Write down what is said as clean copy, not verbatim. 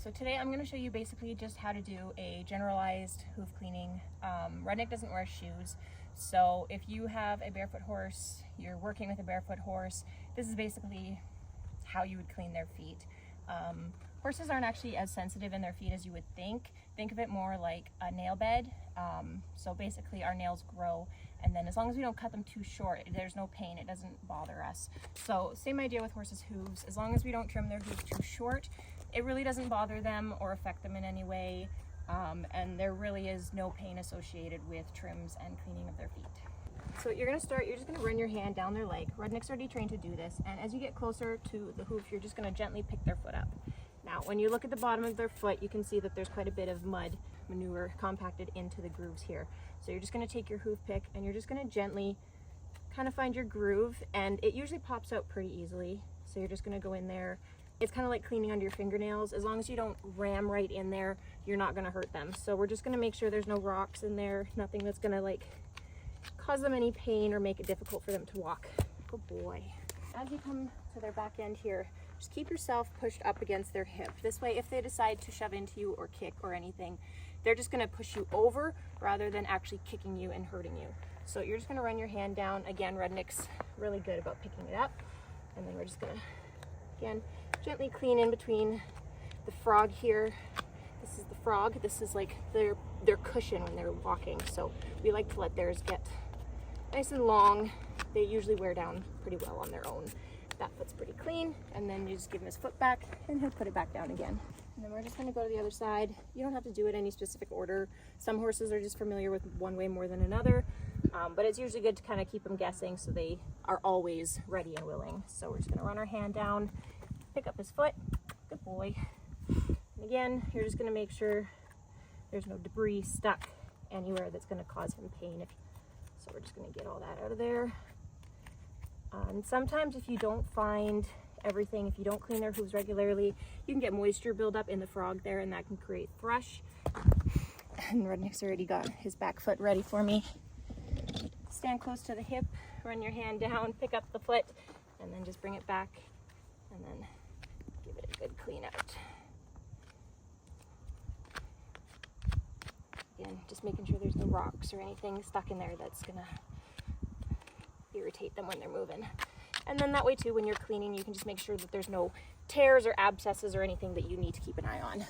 So today I'm going to show you basically just how to do a generalized hoof cleaning. Rudnik doesn't wear shoes, so if you have a barefoot horse, you're working with a barefoot horse, this is basically how you would clean their feet. Horses aren't actually as sensitive in their feet as you would think. Think of it more like a nail bed. So basically our nails grow, and then as long as we don't cut them too short, there's no pain, it doesn't bother us. So same idea with horses' hooves. As long as we don't trim their hooves too short, it really doesn't bother them or affect them in any way. And there really is no pain associated with trims and cleaning of their feet. So you're just gonna run your hand down their leg. Rudnik's already trained to do this, and as you get closer to the hoof, you're just gonna gently pick their foot up. Now, when you look at the bottom of their foot, you can see that there's quite a bit of mud, manure compacted into the grooves here. So you're just gonna take your hoof pick and you're just gonna gently kind of find your groove, and it usually pops out pretty easily. So you're just gonna go in there. It's kind of like cleaning under your fingernails. As long as you don't ram right in there, you're not gonna hurt them. So we're just gonna make sure there's no rocks in there, nothing that's gonna like cause them any pain or make it difficult for them to walk. Good boy. As you come to their back end here, just keep yourself pushed up against their hip. This way, if they decide to shove into you or kick or anything, they're just gonna push you over rather than actually kicking you and hurting you. So you're just gonna run your hand down. Again, Rudnik's really good about picking it up. And then we're just gonna, again, gently clean in between the frog here. This is the frog. This is like their cushion when they're walking. So we like to let theirs get nice and long. They usually wear down pretty well on their own. That foot's pretty clean, and then you just give him his foot back and he'll put it back down again. And then we're just gonna go to the other side. You don't have to do it any specific order. Some horses are just familiar with one way more than another, but it's usually good to kind of keep them guessing so they are always ready and willing. So we're just gonna run our hand down, pick up his foot, good boy. And again, you're just gonna make sure there's no debris stuck anywhere that's gonna cause him pain. So we're just gonna get all that out of there. And sometimes if you don't find everything, if you don't clean their hooves regularly, you can get moisture buildup in the frog there, and that can create thrush. And Rudnik's already got his back foot ready for me. Stand close to the hip, run your hand down, pick up the foot, and then just bring it back, and then give it a good clean out. Again, just making sure there's no rocks or anything stuck in there that's gonna irritate them when they're moving. And then that way too, when you're cleaning, you can just make sure that there's no tears or abscesses or anything that you need to keep an eye on.